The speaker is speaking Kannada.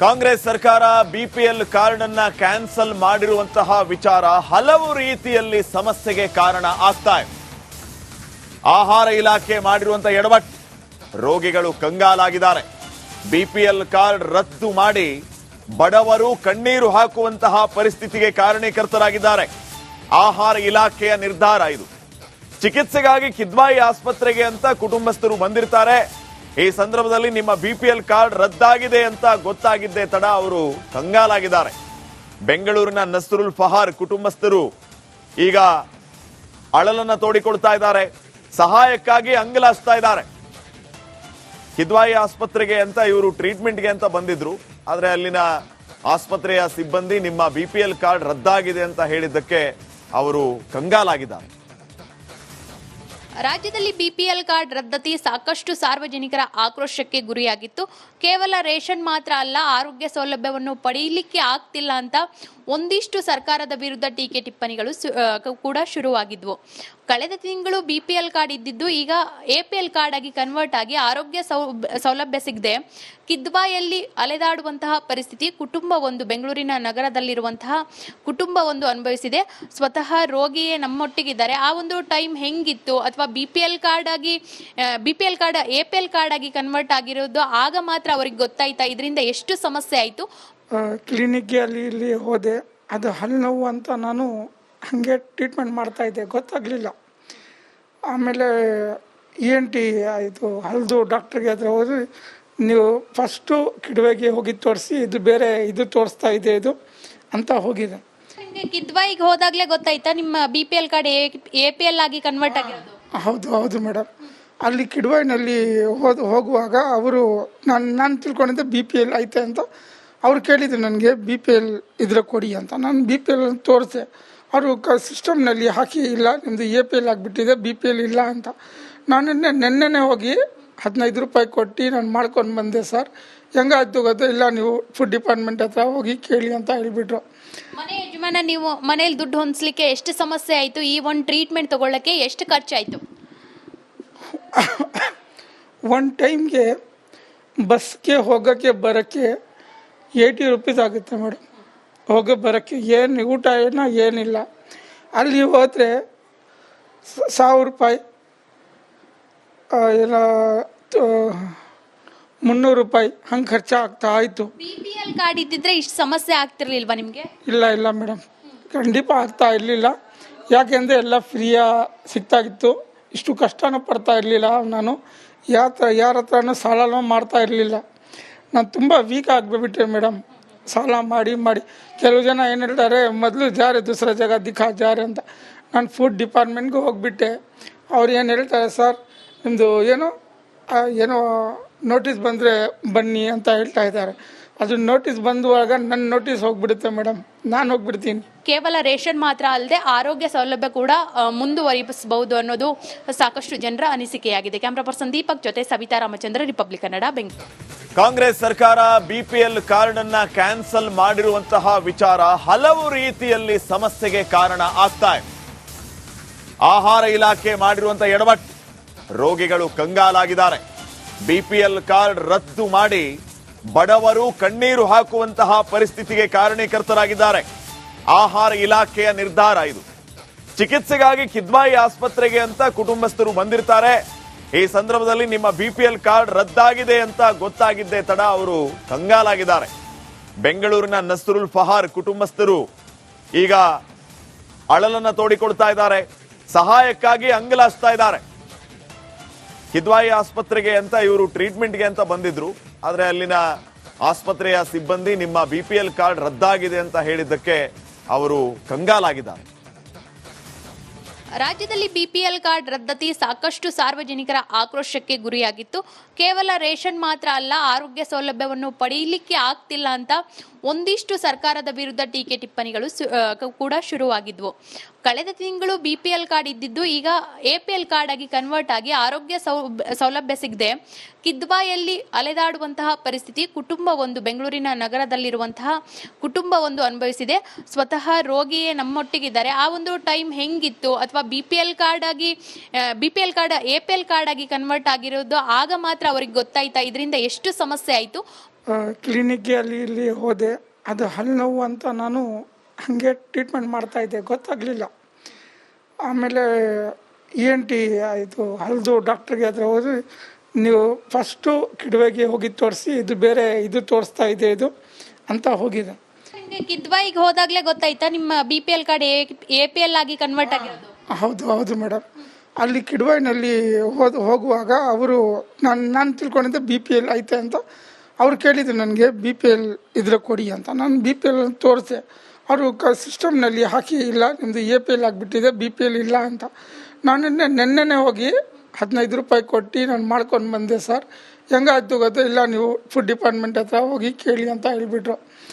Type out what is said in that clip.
ಕಾಂಗ್ರೆಸ್ ಸರ್ಕಾರ ಬಿಪಿಎಲ್ ಕಾರ್ಡ್ ಅನ್ನ ಕ್ಯಾನ್ಸಲ್ ಮಾಡಿರುವಂತಹ ವಿಚಾರ ಹಲವು ರೀತಿಯಲ್ಲಿ ಸಮಸ್ಯೆಗೆ ಕಾರಣ ಆಗ್ತಾ ಇದೆ. ಆಹಾರ ಇಲಾಖೆ ಮಾಡಿರುವಂತಹ ಎಡವಟ್ಟು, ರೋಗಿಗಳು ಕಂಗಾಲಾಗಿದ್ದಾರೆ. ಬಿಪಿಎಲ್ ಕಾರ್ಡ್ ರದ್ದು ಮಾಡಿ ಬಡವರು ಕಣ್ಣೀರು ಹಾಕುವಂತಹ ಪರಿಸ್ಥಿತಿಗೆ ಕಾರಣೀಕರ್ತರಾಗಿದ್ದಾರೆ. ಆಹಾರ ಇಲಾಖೆಯ ನಿರ್ಧಾರ ಇದು. ಚಿಕಿತ್ಸೆಗಾಗಿ ಕಿದ್ವಾಯಿ ಆಸ್ಪತ್ರೆಗೆ ಅಂತ ಕುಟುಂಬಸ್ಥರು ಬಂದಿರ್ತಾರೆ. ಈ ಸಂದರ್ಭದಲ್ಲಿ ನಿಮ್ಮ ಬಿಪಿಎಲ್ ಕಾರ್ಡ್ ರದ್ದಾಗಿದೆ ಅಂತ ಗೊತ್ತಾಗಿದ್ದೇ ತಡ ಅವರು ಕಂಗಾಲಾಗಿದ್ದಾರೆ. ಬೆಂಗಳೂರಿನ ನಸ್ರುಲ್ ಫಹಾರ್ ಕುಟುಂಬಸ್ಥರು ಈಗ ಅಳಲನ್ನ ತೋಡಿಕೊಳ್ತಾ ಇದ್ದಾರೆ. ಸಹಾಯಕ್ಕಾಗಿ ಅಂಗಲಾಚ್ತಾ ಇದ್ದಾರೆ. ಕಿದ್ವಾಯಿ ಆಸ್ಪತ್ರೆಗೆ ಅಂತ ಇವರು ಟ್ರೀಟ್ಮೆಂಟ್ಗೆ ಅಂತ ಬಂದಿದ್ರು. ಆದ್ರೆ ಅಲ್ಲಿನ ಆಸ್ಪತ್ರೆಯ ಸಿಬ್ಬಂದಿ ನಿಮ್ಮ ಬಿಪಿಎಲ್ ಕಾರ್ಡ್ ರದ್ದಾಗಿದೆ ಅಂತ ಹೇಳಿದ್ದಕ್ಕೆ ಅವರು ಕಂಗಾಲಾಗಿದ್ದಾರೆ. ರಾಜ್ಯದಲ್ಲಿ ಬಿಪಿಎಲ್ ಕಾರ್ಡ್ ರದ್ದತಿ ಸಾಕಷ್ಟು ಸಾರ್ವಜನಿಕರ ಆಕ್ರೋಶಕ್ಕೆ ಗುರಿಯಾಗಿತ್ತು. ಕೇವಲ ರೇಷನ್ ಮಾತ್ರ ಅಲ್ಲ, ಆರೋಗ್ಯ ಸೌಲಭ್ಯವನ್ನು ಪಡೆಯಲಿಕ್ಕೆ ಆಗ್ತಿಲ್ಲ ಅಂತ ಒಂದಿಷ್ಟು ಸರ್ಕಾರದ ವಿರುದ್ಧ ಟೀಕೆ ಟಿಪ್ಪಣಿಗಳು ಕೂಡ ಶುರುವಾಗಿದ್ವು. ಕಳೆದ ತಿಂಗಳು ಬಿಪಿಎಲ್ ಕಾರ್ಡ್ ಇದ್ದಿದ್ದು ಈಗ ಎಪಿಎಲ್ ಕಾರ್ಡ್ ಆಗಿ ಕನ್ವರ್ಟ್ ಆಗಿ ಆರೋಗ್ಯ ಸೌಲಭ್ಯ ಸಿಗದೆ ಕಿದ್ವಾಯಲ್ಲಿ ಅಲೆದಾಡುವಂತಹ ಪರಿಸ್ಥಿತಿ ಬೆಂಗಳೂರಿನ ನಗರದಲ್ಲಿರುವಂತಹ ಕುಟುಂಬ ಅನುಭವಿಸಿದೆ. ಸ್ವತಃ ರೋಗಿಯೇ ನಮ್ಮೊಟ್ಟಿಗಿದ್ದಾರೆ. ಆ ಒಂದು ಟೈಮ್ ಹೆಂಗಿತ್ತು, ಅಥವಾ ಬಿಪಿಎಲ್ ಕಾರ್ಡ್ ಎಪಿಎಲ್ ಕಾರ್ಡ್ ಆಗಿ ಕನ್ವರ್ಟ್ ಆಗಿರೋದು ಆಗ ಮಾತ್ರ ಅವ್ರಿಗೆ ಗೊತ್ತಾಯ್ತಾ? ಇದರಿಂದ ಎಷ್ಟು ಸಮಸ್ಯೆ ಆಯಿತು? ಕ್ಲಿನಿಕ್ಗೆ ಅಲ್ಲಿ ಇಲ್ಲಿ ಹೋದೆ. ಅದು ಹಲ್ಲು ನೋವು ಅಂತ ನಾನು ಹಾಗೆ ಟ್ರೀಟ್ಮೆಂಟ್ ಮಾಡ್ತಾ ಇದ್ದೆ, ಗೊತ್ತಾಗಲಿಲ್ಲ. ಆಮೇಲೆ ENT ಆಯಿತು, ಹಲ್ದು ಡಾಕ್ಟ್ರಿಗೆ ಹತ್ರ ಹೋದ್ರೆ ನೀವು ಫಸ್ಟು ಕಿಡ್ವೆಗೆ ಹೋಗಿ ತೋರಿಸಿ, ಇದು ಬೇರೆ ಇದು ತೋರಿಸ್ತಾ ಇದೆ ಇದು ಅಂತ ಹೋಗಿದೆ. ಕಿದ್ವಾಯಿಗೆ ಹೋದಾಗಲೇ ಗೊತ್ತಾಯ್ತಾ ನಿಮ್ಮ ಬಿಪಿಎಲ್ ಕಾರ್ಡ್ ಎಪಿಎಲ್ ಆಗಿ ಕನ್ವರ್ಟ್ ಆಗಿರೋದು? ಹೌದು ಮೇಡಮ್. ಅಲ್ಲಿ ಕಿಡ್ವಾಯಿನಲ್ಲಿ ಹೋಗುವಾಗ ಅವರು ನಾನು ತಿಳ್ಕೊಂಡಿದ್ದೆ BPL ಐತೆ ಅಂತ. ಅವ್ರು ಕೇಳಿದ್ರು ನನಗೆ BPL ಇದ್ರೆ ಕೊಡಿ ಅಂತ. ನಾನು BPL ತೋರಿಸೆ. ಅವರು ಸಿಸ್ಟಮ್ನಲ್ಲಿ ಹಾಕಿ, ಇಲ್ಲ ನಿಮ್ಮದು APL ಆಗಿಬಿಟ್ಟಿದೆ, BPL ಇಲ್ಲ ಅಂತ. ನಾನು ನೆನ್ನೆನೇ ಹೋಗಿ 15 ರೂಪಾಯಿ ಕೊಟ್ಟು ನಾನು ಮಾಡ್ಕೊಂಡು ಬಂದೆ. ಸರ್ ಹೆಂಗಾಯ್ತು ಗೊತ್ತಾ? ಇಲ್ಲ ನೀವು ಫುಡ್ ಡಿಪಾರ್ಟ್ಮೆಂಟ್ ಹತ್ರ ಹೋಗಿ ಕೇಳಿ ಅಂತ ಹೇಳಿಬಿಟ್ರು. ಮನೆ ಯಜಮಾನ, ನೀವು ಮನೇಲಿ ದುಡ್ಡು ಹೊಂದಿಸ್ಲಿಕ್ಕೆ ಎಷ್ಟು ಸಮಸ್ಯೆ ಆಯಿತು? ಈ ಒಂದು ಟ್ರೀಟ್ಮೆಂಟ್ ತಗೊಳ್ಳೋಕ್ಕೆ ಎಷ್ಟು ಖರ್ಚಾಯಿತು? ಒಂದು ಟೈಮ್ಗೆ ಬಸ್ಗೆ ಹೋಗೋಕ್ಕೆ ಬರೋಕ್ಕೆ 80 ರೂಪೀಸ್ ಆಗುತ್ತೆ ಮೇಡಮ್. ಹೋಗೋ ಬರೋಕ್ಕೆ ಏನು ಊಟ ಏನಿಲ್ಲ. ಅಲ್ಲಿ ಹೋದರೆ 1000 ರೂಪಾಯಿ, ಇಲ್ಲ 300 ರೂಪಾಯಿ ಹಂಗೆ ಖರ್ಚಾಗ್ತಾ ಆಯಿತು. ಬಿಪಿಎಲ್ ಕಾರ್ಡ್ ಇದ್ದಿದ್ರೆ ಇಷ್ಟು ಸಮಸ್ಯೆ ಆಗ್ತಿರ್ಲಿಲ್ವಾ ನಿಮಗೆ? ಇಲ್ಲ ಮೇಡಮ್, ಖಂಡಿತ ಆಗ್ತಾ ಇರಲಿಲ್ಲ. ಯಾಕೆಂದರೆ ಎಲ್ಲ ಫ್ರೀಯ ಸಿಗ್ತಾಗಿತ್ತು. ಇಷ್ಟು ಕಷ್ಟನೂ ಪಡ್ತಾ ಇರಲಿಲ್ಲ. ನಾನು ಯಾರ ಹತ್ರನೂ ಸಾಲನೂ ಮಾಡ್ತಾ ಇರಲಿಲ್ಲ. ನಾನು ತುಂಬ ವೀಕ್ ಆಗಿಬಿಟ್ಟೆ ಮೇಡಮ್. ಸಾಲ ಮಾಡಿ ಕೆಲವು ಜನ ಏನು ಹೇಳ್ತಾರೆ, ಮೊದಲು ಜಾರೆ ದೂಸರ ಜಾಗ ದಿಖಾ ಜಾರೆ ಅಂತ. ನಾನು ಫುಡ್ ಡಿಪಾರ್ಟ್ಮೆಂಟ್ಗೆ ಹೋಗಿಬಿಟ್ಟೆ. ಅವ್ರು ಏನು ಹೇಳ್ತಾರೆ, ಸರ್ ನಿಮ್ಮದು ಏನೋ ನೋಟಿಸ್ ಬಂದರೆ ಬನ್ನಿ ಅಂತ ಹೇಳ್ತಾ ಇದ್ದಾರೆ. ಅದು ನೋಟಿಸ್ ಬಂದುವಾಗ ನನ್ನ ನೋಟಿಸ್ ಹೋಗ್ಬಿಡುತ್ತೆ ಮೇಡಮ್, ನಾನು ಹೋಗ್ಬಿಡ್ತೀನಿ. ಕೇವಲ ರೇಷನ್ ಮಾತ್ರ ಅಲ್ಲದೆ ಆರೋಗ್ಯ ಸೌಲಭ್ಯ ಕೂಡ ಮುಂದುವರಿಸಬಹುದು ಅನ್ನೋದು ಸಾಕಷ್ಟು ಜನರ ಅನಿಸಿಕೆಯಾಗಿದೆ. ಕ್ಯಾಮ್ರಾ ಪರ್ಸನ್ ದೀಪಕ್ ಜೊತೆ ಸವಿತಾ ರಾಮಚಂದ್ರ, ರಿಪಬ್ಲಿಕ್ ಕನ್ನಡ, ಬೆಂಗಳೂರು. ಕಾಂಗ್ರೆಸ್ ಸರ್ಕಾರ ಬಿಪಿಎಲ್ ಕಾರ್ಡ್ ಅನ್ನ ಕ್ಯಾನ್ಸಲ್ ಮಾಡಿರುವಂತಹ ವಿಚಾರ ಹಲವು ರೀತಿಯಲ್ಲಿ ಸಮಸ್ಯೆಗೆ ಕಾರಣ ಆಗ್ತಾ ಇದೆ. ಆಹಾರ ಇಲಾಖೆ ಮಾಡಿರುವಂತಹ ಎಡವಟ್ಟು, ರೋಗಿಗಳು ಕಂಗಾಲಾಗಿದ್ದಾರೆ. ಬಿಪಿಎಲ್ ಕಾರ್ಡ್ ರದ್ದು ಮಾಡಿ ಬಡವರು ಕಣ್ಣೀರು ಹಾಕುವಂತಹ ಪರಿಸ್ಥಿತಿಗೆ ಕಾರಣೀಕರ್ತರಾಗಿದ್ದಾರೆ. ಆಹಾರ ಇಲಾಖೆಯ ನಿರ್ಧಾರ ಇದು. ಚಿಕಿತ್ಸೆಗಾಗಿ ಕಿದ್ವಾಯಿ ಆಸ್ಪತ್ರೆಗೆ ಅಂತ ಕುಟುಂಬಸ್ಥರು ಬಂದಿರ್ತಾರೆ. ಈ ಸಂದರ್ಭದಲ್ಲಿ ನಿಮ್ಮ ಬಿಪಿಎಲ್ ಕಾರ್ಡ್ ರದ್ದಾಗಿದೆ ಅಂತ ಗೊತ್ತಾಗಿದ್ದೇ ತಡ ಅವರು ಕಂಗಾಲಾಗಿದ್ದಾರೆ. ಬೆಂಗಳೂರಿನ ನಸ್ರುಲ್ ಫಹಾರ್ ಕುಟುಂಬಸ್ಥರು ಈಗ ಅಳಲನ್ನ ತೋಡಿಕೊಳ್ತಾ ಇದ್ದಾರೆ. ಸಹಾಯಕ್ಕಾಗಿ ಅಂಗಲಾಚ್ತಾ ಇದ್ದಾರೆ. ಕಿದ್ವಾಯಿ ಆಸ್ಪತ್ರೆಗೆ ಅಂತ ಇವರು ಟ್ರೀಟ್ಮೆಂಟ್ಗೆ ಅಂತ ಬಂದಿದ್ರು. ಆದ್ರೆ ಅಲ್ಲಿನ ಆಸ್ಪತ್ರೆಯ ಸಿಬ್ಬಂದಿ ನಿಮ್ಮ ಬಿಪಿಎಲ್ ಕಾರ್ಡ್ ರದ್ದಾಗಿದೆ ಅಂತ ಹೇಳಿದ್ದಕ್ಕೆ ಅವರು ಕಂಗಾಲಾಗಿದ್ದಾರೆ. ರಾಜ್ಯದಲ್ಲಿ ಬಿಪಿಎಲ್ ಕಾರ್ಡ್ ರದ್ದತಿ ಸಾಕಷ್ಟು ಸಾರ್ವಜನಿಕರ ಆಕ್ರೋಶಕ್ಕೆ ಗುರಿಯಾಗಿತ್ತು. ಕೇವಲ ರೇಷನ್ ಮಾತ್ರ ಅಲ್ಲ, ಆರೋಗ್ಯ ಸೌಲಭ್ಯವನ್ನು ಪಡೆಯಲಿಕ್ಕೆ ಆಗ್ತಿಲ್ಲ ಅಂತ ಒಂದಿಷ್ಟು ಸರ್ಕಾರದ ವಿರುದ್ಧ ಟೀಕೆ ಟಿಪ್ಪಣಿಗಳು ಕೂಡ ಶುರುವಾಗಿದ್ವು. ಕಳೆದ ತಿಂಗಳು ಬಿಪಿಎಲ್ ಕಾರ್ಡ್ ಇದ್ದಿದ್ದು ಈಗ ಎಪಿಎಲ್ ಕಾರ್ಡ್ ಆಗಿ ಕನ್ವರ್ಟ್ ಆಗಿ ಆರೋಗ್ಯ ಸೌಲಭ್ಯ ಸಿಗದೆ ಕಿದ್ವಾಯಲ್ಲಿ ಅಲೆದಾಡುವಂತಹ ಪರಿಸ್ಥಿತಿ ಬೆಂಗಳೂರಿನ ನಗರದಲ್ಲಿರುವಂತಹ ಕುಟುಂಬ ಅನುಭವಿಸಿದೆ. ಸ್ವತಃ ರೋಗಿಯೇ ನಮ್ಮೊಟ್ಟಿಗಿದ್ದಾರೆ. ಆ ಒಂದು ಟೈಮ್ ಹೆಂಗಿತ್ತು, ಅಥವಾ ಬಿಪಿಎಲ್ ಕಾರ್ಡ್ ಎಪಿಎಲ್ ಕಾರ್ಡ್ ಆಗಿ ಕನ್ವರ್ಟ್ ಆಗಿರೋದು ಆಗ ಮಾತ್ರ ಅವ್ರಿಗೆ ಗೊತ್ತಾಯ್ತಾ? ಇದರಿಂದ ಎಷ್ಟು ಸಮಸ್ಯೆ ಆಯಿತು? ಕ್ಲಿನಿಕ್ಗೆ ಅಲ್ಲಿ ಇಲ್ಲಿ ಹೋದೆ. ಅದು ಹಲ್ಲು ನೋವು ಅಂತ ನಾನು ಹಾಗೆ ಟ್ರೀಟ್ಮೆಂಟ್ ಮಾಡ್ತಾಯಿದ್ದೆ, ಗೊತ್ತಾಗಲಿಲ್ಲ. ಆಮೇಲೆ ENT ಇದು ಹಲ್ದು ಡಾಕ್ಟ್ರಿಗೆ ಹತ್ರ ಹೋದ್ರೆ, ನೀವು ಫಸ್ಟು ಕಿಡ್ವೆಗೆ ಹೋಗಿ ತೋರಿಸಿ, ಇದು ಬೇರೆ ಇದು ತೋರಿಸ್ತಾ ಇದೆ ಇದು ಅಂತ ಹೋಗಿದೆ. ನಿಮಗೆ ಕಿದ್ವಾಯಿಗೆ ಹೋದಾಗಲೇ ಗೊತ್ತಾಯ್ತಾ ನಿಮ್ಮ BPL ಕಾರ್ಡ್ APL ಆಗಿ ಕನ್ವರ್ಟ್ ಆಗಿರೋದು? ಹೌದು ಮೇಡಮ್. ಅಲ್ಲಿ ಕಿಡ್ವಾಯಿನಲ್ಲಿ ಹೋಗುವಾಗ ಅವರು ನಾನು ತಿಳ್ಕೊಂಡಿದ್ದೆ BPL ಐತೆ ಅಂತ. ಅವ್ರು ಕೇಳಿದ್ರು ನನಗೆ BPL ಇದ್ರೆ ಕೊಡಿ ಅಂತ. ನಾನು BPL ತೋರಿಸಿದೆ. ಅವರು ಸಿಸ್ಟಮ್ನಲ್ಲಿ ಹಾಕಿ, ಇಲ್ಲ ನಿಮ್ಮದು APL ಆಗಿಬಿಟ್ಟಿದೆ, BPL ಇಲ್ಲ ಅಂತ. ನಾನು ನೆನ್ನೆನೇ ಹೋಗಿ 15 ರೂಪಾಯಿ ಕೊಟ್ಟು ನಾನು ಮಾಡ್ಕೊಂಡು ಬಂದೆ ಸರ್. ಹೆಂಗಾಯ್ತು ಗೊತ್ತಾ? ಇಲ್ಲ ನೀವು ಫುಡ್ ಡಿಪಾರ್ಟ್ಮೆಂಟ್ ಹತ್ರ ಹೋಗಿ ಕೇಳಿ ಅಂತ ಹೇಳಿಬಿಟ್ರು.